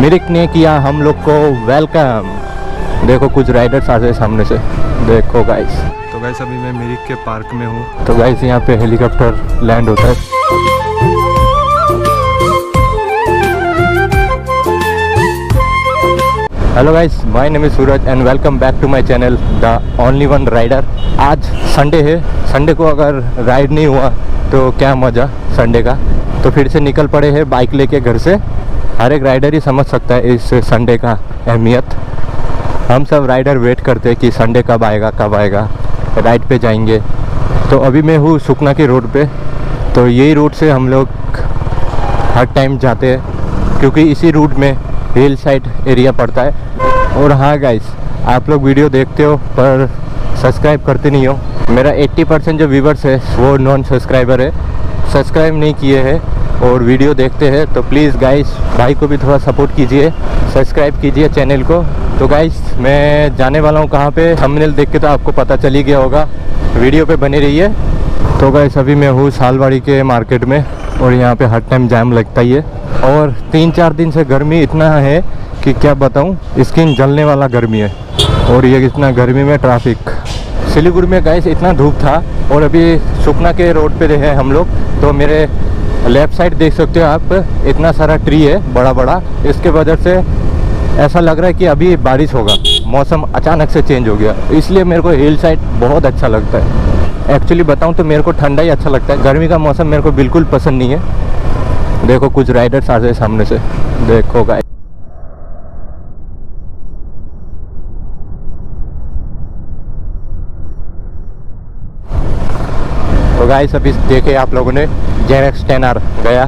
मिरिक ने किया हम लोग को वेलकम। देखो कुछ राइडर्स आ रहे सामने से, देखो गाइस। तो गाइस अभी मैं मिरिक के पार्क में हूँ। तो गाइस यहाँ पे हेलीकॉप्टर लैंड होता है। Hello guys, my name is Suraj and welcome back to my channel the only one rider. आज संडे है, संडे को अगर राइड नहीं हुआ तो क्या मज़ा संडे का। तो फिर से निकल पड़े हैं बाइक लेके घर से। हर एक राइडर ही समझ सकता है इस संडे का अहमियत। हम सब राइडर वेट करते हैं कि संडे कब आएगा राइड पे जाएंगे। तो अभी मैं हूँ सुखना के रोड पे। तो यही रूट से हम लोग हर टाइम जाते हैं क्योंकि इसी रूट में हिल साइड एरिया पड़ता है। और हाँ गाइस, आप लोग वीडियो देखते हो पर सब्सक्राइब करते नहीं हो। मेरा 80% जो व्यूवर्स है वो नॉन सब्सक्राइबर है, सब्सक्राइब नहीं किए हैं और वीडियो देखते हैं। तो प्लीज़ गाइस भाई को भी थोड़ा सपोर्ट कीजिए, सब्सक्राइब कीजिए चैनल को। तो गाइस मैं जाने वाला हूँ कहाँ पे, थंबनेल देख के तो आपको पता चल ही गया होगा, वीडियो पे बने रहिए। तो गाइस अभी मैं हूँ सालवाड़ी के मार्केट में और यहाँ पे हर टाइम जाम लगता ही है। और 3-4 दिन से गर्मी इतना है कि क्या बताऊँ, स्किन जलने वाला गर्मी है। और ये इतना गर्मी में ट्रैफिक। सिलीगुड़ी में गाइस इतना धूप था और अभी सुखना के रोड पे हैं हम लोग। तो मेरे लेफ़्ट साइड देख सकते हो आप, इतना सारा ट्री है बड़ा बड़ा। इसके वजह से ऐसा लग रहा है कि अभी बारिश होगा। मौसम अचानक से चेंज हो गया, इसलिए मेरे को हिल साइड बहुत अच्छा लगता है। एक्चुअली बताऊं तो मेरे को ठंडा ही अच्छा लगता है, गर्मी का मौसम मेरे को बिल्कुल पसंद नहीं है। देखो कुछ राइडर्स आ रहे सामने से, देखो गाइस। तो गाइस अभी देखे आप लोगों ने जेरेक्स 10R गया।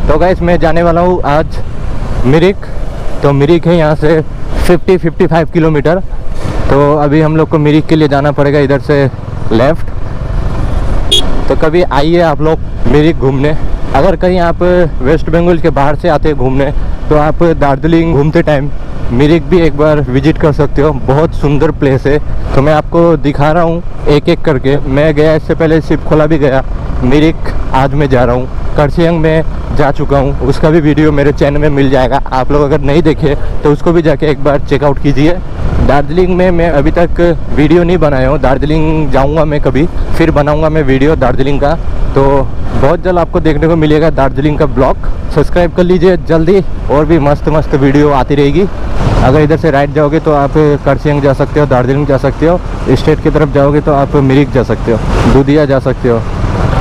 तो गाइस मैं जाने वाला हूँ आज मिरिक। तो मिरिक है यहाँ से 50-55 किलोमीटर। तो अभी हम लोग को मिरिक के लिए जाना पड़ेगा इधर से लेफ़्ट। तो कभी आइए आप लोग मिरिक घूमने। अगर कहीं आप वेस्ट बंगाल के बाहर से आते हैं घूमने तो आप दार्जिलिंग घूमते टाइम मिरिक भी एक बार विजिट कर सकते हो। बहुत सुंदर प्लेस है। तो मैं आपको दिखा रहा हूँ एक एक करके। मैं गया इससे पहले शिवखोला भी गया, मिरिक आज मैं जा रहा हूँ। करसियंग में जा चुका हूँ, उसका भी वीडियो मेरे चैनल में मिल जाएगा। आप लोग अगर नहीं देखे तो उसको भी जाके एक बार चेकआउट कीजिए। दार्जिलिंग में मैं अभी तक वीडियो नहीं बनाया हूँ। दार्जिलिंग जाऊँगा मैं कभी, फिर बनाऊँगा मैं वीडियो दार्जिलिंग का। तो बहुत जल्द आपको देखने को मिलेगा दार्जिलिंग का ब्लॉग। सब्सक्राइब कर लीजिए जल्दी, और भी मस्त मस्त वीडियो आती रहेगी। अगर इधर से राइट जाओगे तो आप करसियंग जा सकते हो, दार्जिलिंग जा सकते हो। स्टेट की तरफ जाओगे तो आप मिरिक जा सकते हो, दूधिया जा सकते हो।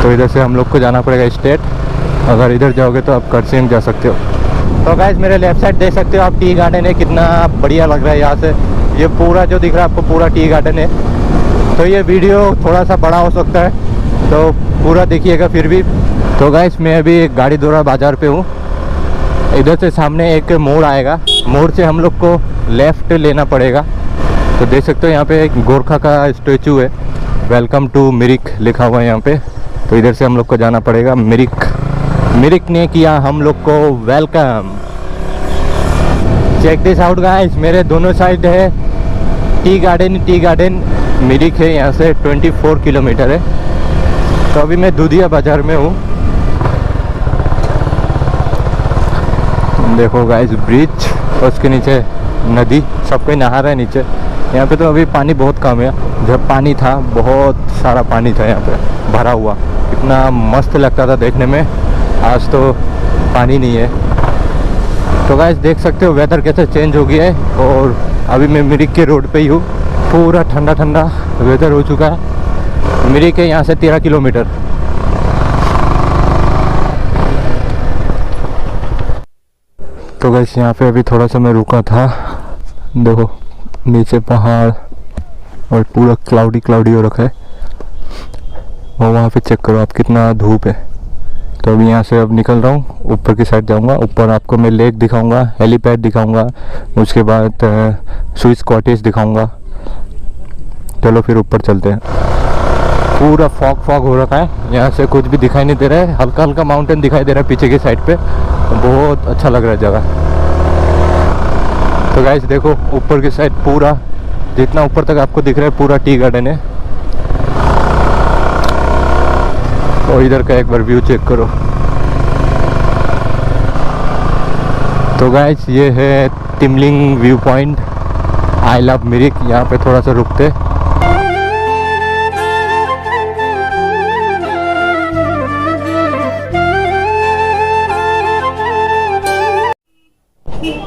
तो इधर से हम लोग को जाना पड़ेगा स्टेट। अगर इधर जाओगे तो आप करसियंग जा सकते हो। तो गाइस मेरे लेफ्ट साइड देख सकते हो आप, टी गार्डन है। कितना बढ़िया लग रहा है यहाँ से। ये पूरा जो दिख रहा है आपको पूरा टी गार्डन है। तो ये वीडियो थोड़ा सा बड़ा हो सकता है, तो पूरा देखिएगा फिर भी। तो गाइस मैं अभी गाड़ीदोरा बाज़ार पे हूँ। इधर से सामने एक मोड़ आएगा, मोड़ से हम लोग को लेफ़्ट लेना पड़ेगा। तो देख सकते हो यहाँ पे एक गोरखा का स्टेचू है, वेलकम टू मिरिक लिखा हुआ है यहाँ पे। तो इधर से हम लोग को जाना पड़ेगा मिरिक। मिरिक ने किया हम लोग को welcome. Check this out guys, मेरे दोनों साइड है टी गार्डन। मिरिक है यहाँ से 24 किलोमीटर है। तो अभी मैं दूधिया बाज़ार में हूँ। देखो गाइस ब्रिज, और उसके नीचे नदी, सब कोई नहा रहा है नीचे। यहाँ पे तो अभी पानी बहुत कम है। जब पानी था बहुत सारा पानी था यहाँ पे भरा हुआ, इतना मस्त लगता था देखने में। आज तो पानी नहीं है। तो गाइस देख सकते हो वेदर कैसे चेंज हो गया है। और अभी मैं मिरिक के रोड पे ही हूँ। पूरा ठंडा ठंडा वेदर हो चुका है। मिरिक है यहाँ से 13 किलोमीटर। तो गाइस यहाँ पे अभी थोड़ा सा मैं रुका था। देखो नीचे पहाड़ और पूरा क्लाउडी हो रखा है। और वहाँ पे चेक करो आप, कितना धूप है। तो अभी यहाँ से अब निकल रहा हूँ, ऊपर की साइड जाऊँगा। ऊपर आपको मैं लेक दिखाऊँगा, हेलीपैड दिखाऊँगा, उसके बाद स्विस कॉटेज दिखाऊँगा। चलो फिर ऊपर चलते हैं। पूरा फॉग हो रखा है, यहाँ से कुछ भी दिखाई नहीं दे रहा है। हल्का हल्का माउंटेन दिखाई दे रहा है पीछे की साइड पे। बहुत अच्छा लग रहा है जगह। तो गाइस देखो ऊपर की साइड पूरा, जितना ऊपर तक आपको दिख रहा है पूरा टी गार्डन है। और इधर का एक बार व्यू चेक करो। तो गाइस ये है Tingling view point, I love Mirik. यहाँ पे थोड़ा सा रुकते।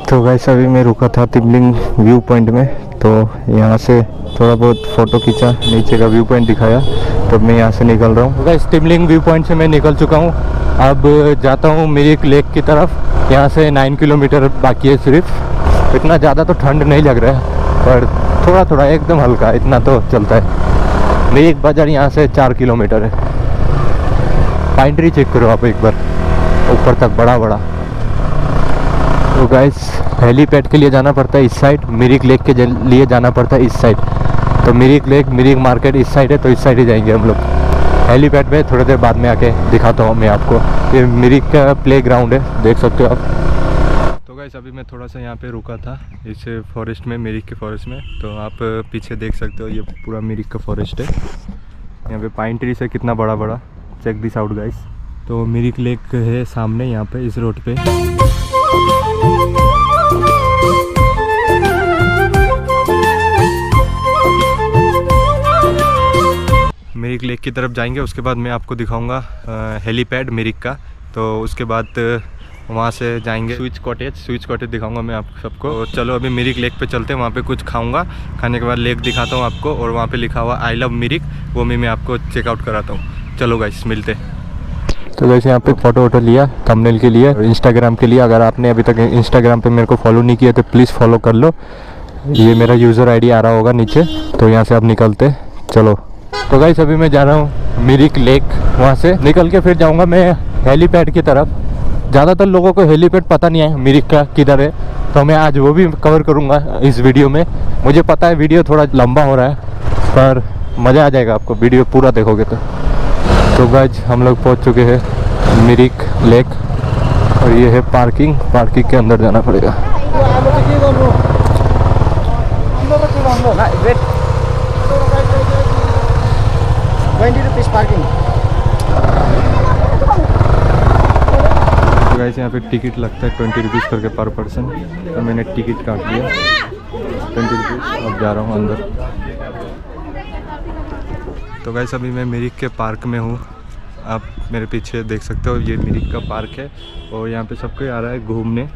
तो गाइस अभी मैं रुका था तिमलिंग व्यू पॉइंट में, तो यहाँ से थोड़ा बहुत फ़ोटो खींचा, नीचे का व्यू पॉइंट दिखाया, तो मैं यहाँ से निकल रहा हूँ। गाइस तिमलिंग व्यू पॉइंट से मैं निकल चुका हूँ, अब जाता हूँ मिरिक लेक की तरफ। यहाँ से 9 किलोमीटर बाकी है सिर्फ। इतना ज़्यादा तो ठंड नहीं लग रहा है, पर थोड़ा थोड़ा एकदम हल्का, इतना तो चलता है। मिरिक बाज़ार यहाँ से 4 किलोमीटर है। पाइन ट्री चेक करो आप एक बार, ऊपर तक बड़ा बड़ा। तो गाइस हेलीपैड के लिए जाना पड़ता है इस साइड, मिरिक लेक के लिए जाना पड़ता है इस साइड। तो मिरिक लेक, मिरिक मार्केट इस साइड है, तो इस साइड ही जाएंगे हम लोग। हेलीपैड पे थोड़ी देर बाद में आके दिखाता हूँ मैं आपको। ये मिरिक का प्ले ग्राउंड है, देख सकते हो आप। तो गाइस अभी मैं थोड़ा सा यहाँ पे रुका था इस फॉरेस्ट में, मिरिक के फॉरेस्ट में। तो आप पीछे देख सकते हो, ये पूरा मिरिक का फॉरेस्ट है। यहाँ पे पाइन ट्रीज है कितना बड़ा बड़ा, चेक दिस आउट गाइस। तो मिरिक लेक है सामने यहाँ पे इस रोड पे। मिरिक लेक की तरफ जाएंगे, उसके बाद मैं आपको दिखाऊंगा हेलीपैड मिरिक का। तो उसके बाद वहाँ से जाएंगे स्विच कॉटेज दिखाऊंगा मैं आप सबको। तो चलो अभी मिरिक लेक पे चलते हैं, वहाँ पे कुछ खाऊंगा, खाने के बाद लेक दिखाता हूँ आपको, और वहाँ पे लिखा हुआ आई लव मिरिक, वो मैं आपको चेकआउट कराता हूँ। चलो गाइस मिलते। तो वैसे यहाँ पे फ़ोटो वोटो लिया थंबनेल के लिए, इंस्टाग्राम के लिए। अगर आपने अभी तक इंस्टाग्राम पे मेरे को फॉलो नहीं किया तो प्लीज़ फॉलो कर लो। ये मेरा यूज़र आईडी आ रहा होगा नीचे, तो यहाँ से आप निकलते। चलो तो गाइस अभी मैं जा रहा हूँ मिरिक लेक, वहाँ से निकल के फिर जाऊँगा मैं हेलीपैड की तरफ। ज़्यादातर लोगों को हेलीपैड पता नहीं है मिरिक का किधर है, तो मैं आज वो भी कवर करूँगा इस वीडियो में। मुझे पता है वीडियो थोड़ा लंबा हो रहा है, पर मज़ा आ जाएगा आपको वीडियो पूरा देखोगे तो गाइस हम लोग पहुंच चुके हैं मिरिक लेक, और ये है पार्किंग के अंदर जाना पड़ेगा। तो गाइस यहाँ पे टिकट लगता है 20 रुपीज़ करके पर पर्सन। तो मैंने टिकट काट लिया 20 रुपीज़। अब जा रहा हूँ अंदर। तो गाइस अभी मैं मिरिक के पार्क में हूँ, आप मेरे पीछे देख सकते हो, ये मिरिक का पार्क है। और यहाँ पे सबको आ रहा है घूमने,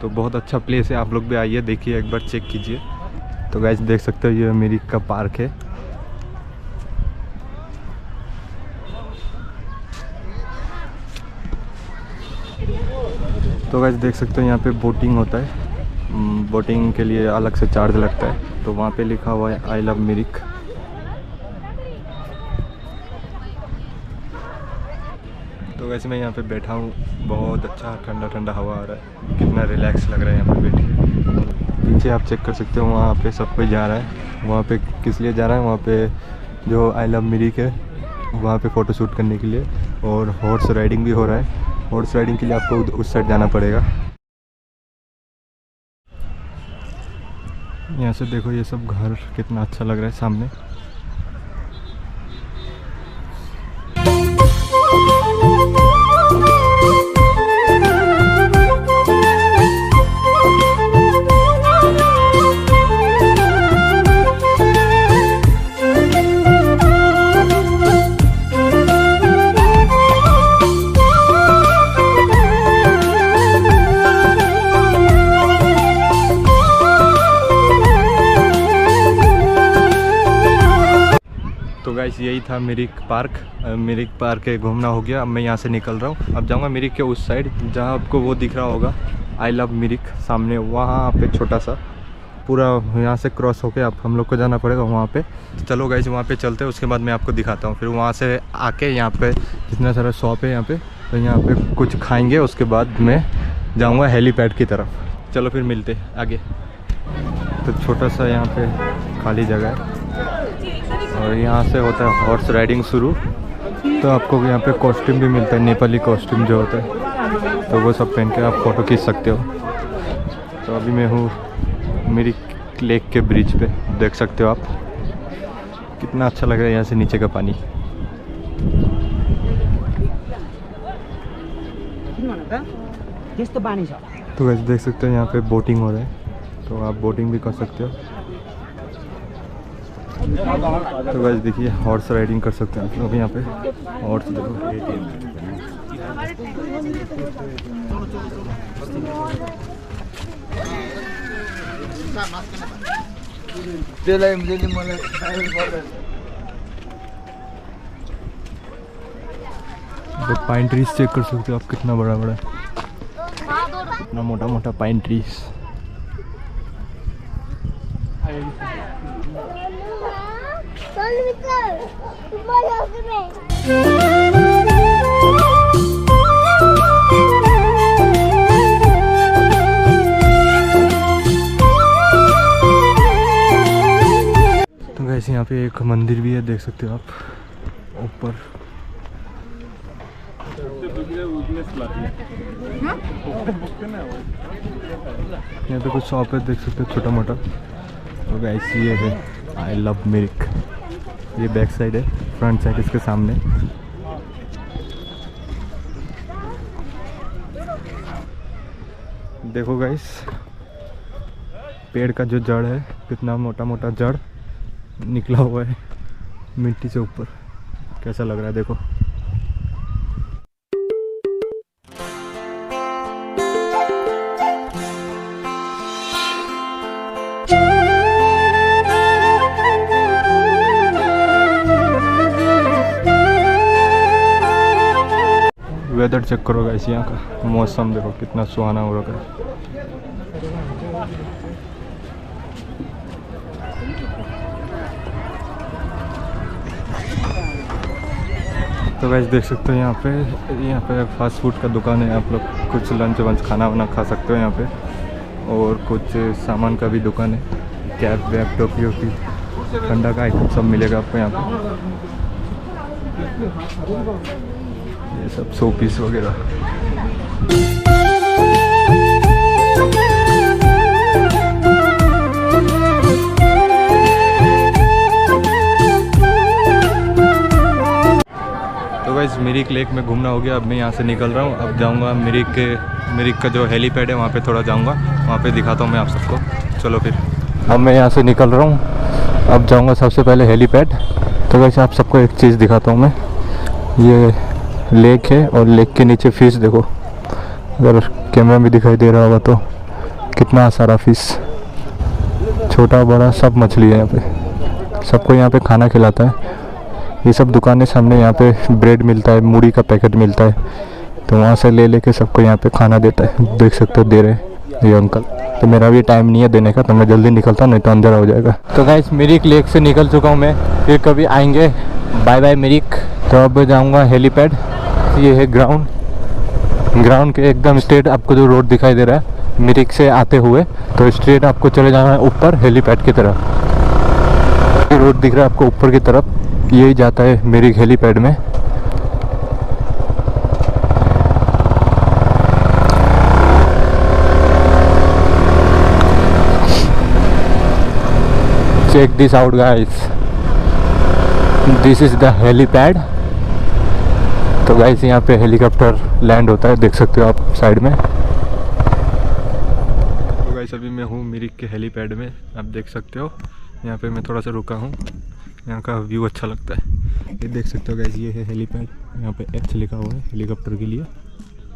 तो बहुत अच्छा प्लेस है, आप लोग भी आइए, देखिए एक बार चेक कीजिए। तो गाइस देख सकते हो ये मिरिक का पार्क है। तो गाइस देख सकते हो यहाँ पे बोटिंग होता है, बोटिंग के लिए अलग से चार्ज लगता है। तो वहाँ पे लिखा हुआ है आई लव मिरिक। तो वैसे मैं यहाँ पे बैठा हूँ, बहुत अच्छा ठंडा ठंडा हवा आ रहा है, कितना रिलैक्स लग रहा है यहाँ पे बैठ के। पीछे आप चेक कर सकते हो, वहाँ पे सब कोई जा रहा है। वहाँ पे किस लिए जा रहा है, वहाँ पे जो आई लव मिरिक है वहाँ पे फ़ोटो शूट करने के लिए। और हॉर्स राइडिंग भी हो रहा है, हॉर्स राइडिंग के लिए आपको उस साइड जाना पड़ेगा। यहाँ से देखो ये सब घर कितना अच्छा लग रहा है सामने। तो गाइस यही था मिरिक पार्क घूमना हो गया। अब मैं यहाँ से निकल रहा हूँ, अब जाऊँगा मिरिक के उस साइड जहाँ आपको वो दिख रहा होगा आई लव मिरिक सामने, वहाँ पे छोटा सा पूरा यहाँ से क्रॉस होके आप हम लोग को जाना पड़ेगा वहाँ पे। चलो गाइस वहाँ पे चलते हैं, उसके बाद मैं आपको दिखाता हूँ। फिर वहाँ से आके यहाँ पे जितना सारा शॉप है यहाँ पे, तो यहाँ पे कुछ खाएँगे, उसके बाद मैं जाऊँगा हेलीपैड की तरफ। चलो फिर मिलते आगे। तो छोटा सा यहाँ पे खाली जगह है, और यहाँ से होता है हॉर्स राइडिंग शुरू। तो आपको यहाँ पे कॉस्ट्यूम भी मिलता है, नेपाली कॉस्ट्यूम जो होता है, तो वो सब पहन के आप फ़ोटो खींच सकते हो। तो अभी मैं हूँ मिरिक लेक के ब्रिज पे, देख सकते हो आप कितना अच्छा लग रहा है यहाँ से नीचे का पानी। त्यस्तो बानी छ तो वैसे देख सकते हो यहाँ पे बोटिंग हो रहा है, तो आप बोटिंग भी कर सकते हो। तो वैसे देखिए हॉर्स राइडिंग कर सकते हैं आप लोग यहाँ पे। हॉर्स देखो, तो पाइन ट्रीज चेक कर सकते हो आप, कितना बड़ा बड़ा है, इतना मोटा मोटा पाइन ट्रीज। तो वैसे यहाँ पे एक मंदिर भी है, देख सकते हो आप ऊपर। यहाँ पे कुछ शॉप है, देख सकते हो छोटा मोटा। तो गाइस ये है आई लव मिरिक, ये बैक साइड है, फ्रंट साइड इसके सामने। देखो गाइस पेड़ का जो जड़ है, कितना मोटा मोटा जड़ निकला हुआ है मिट्टी से ऊपर, कैसा लग रहा है देखो। वेदर चेक करो गाइस, यहाँ का मौसम देखो कितना सुहाना हो रखा है। तो गाइस देख सकते हो यहाँ पे फास्ट फूड का दुकान है, आप लोग कुछ लंच वंच खाना वाना खा सकते हो यहाँ पे। और कुछ सामान का भी दुकान है, कैप वैप टोपी वोपी ठंडा का आइटम सब मिलेगा आपको यहाँ पे। ये सब शो पीस वगैरह। तो गाइस मिरिक लेक में घूमना हो गया, अब मैं यहाँ से निकल रहा हूँ। अब जाऊँगा मिरिक का जो हेलीपैड है वहाँ पे थोड़ा जाऊँगा, वहाँ पे दिखाता हूँ मैं आप सबको। चलो फिर अब मैं यहाँ से निकल रहा हूँ, अब जाऊँगा सबसे पहले हेलीपैड। तो गाइस आप सबको एक चीज़ दिखाता हूँ मैं, ये लेक है और लेक के नीचे फिश देखो, अगर कैमरा में दिखाई दे रहा होगा तो कितना सारा फिश, छोटा बड़ा सब मछली है यहाँ पे। सबको यहाँ पे खाना खिलाता है। ये सब दुकानें सामने, यहाँ पे ब्रेड मिलता है, मूढ़ी का पैकेट मिलता है, तो वहाँ से ले लेके सबको यहाँ पे खाना देता है। देख सकते हो दे रहे हैं ये अंकल। तो मेरा भी टाइम नहीं है देने का, तो मैं जल्दी निकलता, नहीं तो अंधेरा हो जाएगा। तो गाइस मिरिक लेक से निकल चुका हूँ मैं, फिर कभी आएंगे। Bye bye Mirik. तो अब जाऊँगा हेलीपैड। ये है ग्राउंड के एकदम स्ट्रेट आपको जो रोड दिखाई दे रहा है मिरिक से आते हुए, तो स्ट्रेट आपको चले जाना है ऊपर हेलीपैड की तरफ। रोड दिख रहा है आपको ऊपर की तरफ, यही जाता है मिरिक हेलीपैड में। Check this out guys, this is the helipad. तो गाइस यहाँ पे हेलीकॉप्टर लैंड होता है, देख सकते हो आप साइड में। तो गाइस अभी मैं हूँ मिरिक के हेलीपैड में, आप देख सकते हो। यहाँ पे मैं थोड़ा सा रुका हूँ, यहाँ का व्यू अच्छा लगता है। ये देख सकते हो गाइस, ये है हेलीपैड, यहाँ पे एच लिखा हुआ है हेलीकॉप्टर के लिए।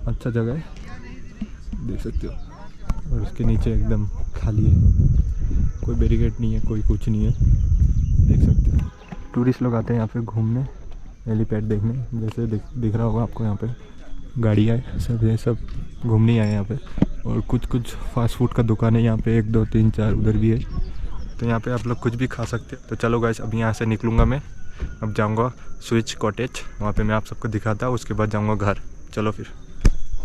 अच्छा जगह है, देख सकते हो। और उसके नीचे एकदम खाली है, कोई बैरिकेड नहीं है, कोई कुछ नहीं है, देख सकते हो। टूरिस्ट लोग आते हैं यहाँ पे घूमने, हेलीपैड देखने। जैसे दिख रहा होगा आपको, यहाँ पे गाड़ियाँ सब है, सब घूमने आए यहाँ पे। और कुछ फास्ट फूड का दुकान है यहाँ पे, 1 2 3 4 उधर भी है। तो यहाँ पे आप लोग कुछ भी खा सकते हो। तो चलो गाइस अब यहाँ से निकलूँगा मैं, अब जाऊँगा स्विच कॉटेज, वहाँ पे मैं आप सबको दिखाता हूँ, उसके बाद जाऊँगा घर। चलो फिर।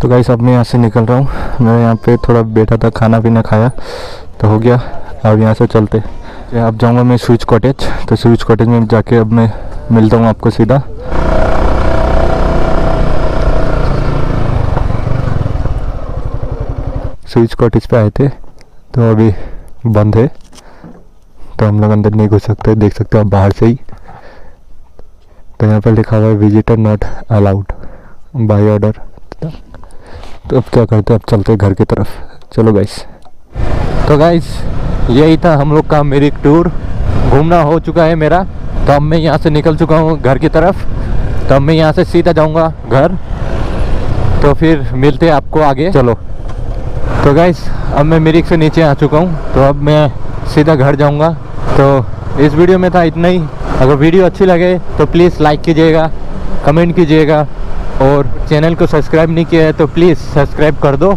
तो गाइस अब मैं यहाँ से निकल रहा हूँ, मैं यहाँ पे थोड़ा बैठा था, खाना पीना खाया तो हो गया। अब यहाँ से चलते, अब जाऊँगा मैं स्विच कॉटेज। तो स्विच कॉटेज में जाके अब मैं मिलता हूँ आपको सीधा। स्विच कॉटेज पे आए थे, तो अभी बंद है, तो हम लोग अंदर नहीं घुस सकते, देख सकते हो आप बाहर से ही। तो यहाँ पर लिखा हुआ है visitor not allowed by order. तो अब क्या करते हैं, अब चलते हैं घर की तरफ। चलो गाइस। तो गाइस यही था हम लोग का मिरिक टूर। घूमना हो चुका है मेरा, तो अब मैं यहाँ से निकल चुका हूँ घर की तरफ। तो अब मैं यहाँ से सीधा जाऊँगा घर। तो फिर मिलते हैं आपको आगे। चलो। तो गाइस अब मैं मिरिक से नीचे आ चुका हूँ, तो अब मैं सीधा घर जाऊँगा। तो इस वीडियो में था इतना ही। अगर वीडियो अच्छी लगे तो प्लीज़ लाइक कीजिएगा, कमेंट कीजिएगा, और चैनल को सब्सक्राइब नहीं किया है तो प्लीज़ सब्सक्राइब कर दो।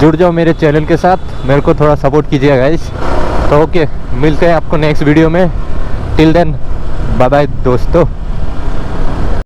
जुड़ जाओ मेरे चैनल के साथ, मेरे को थोड़ा सपोर्ट कीजिएगा गाइस। तो ओके, मिलते हैं आपको नेक्स्ट वीडियो में। टिल देन बाय बाय दोस्तों।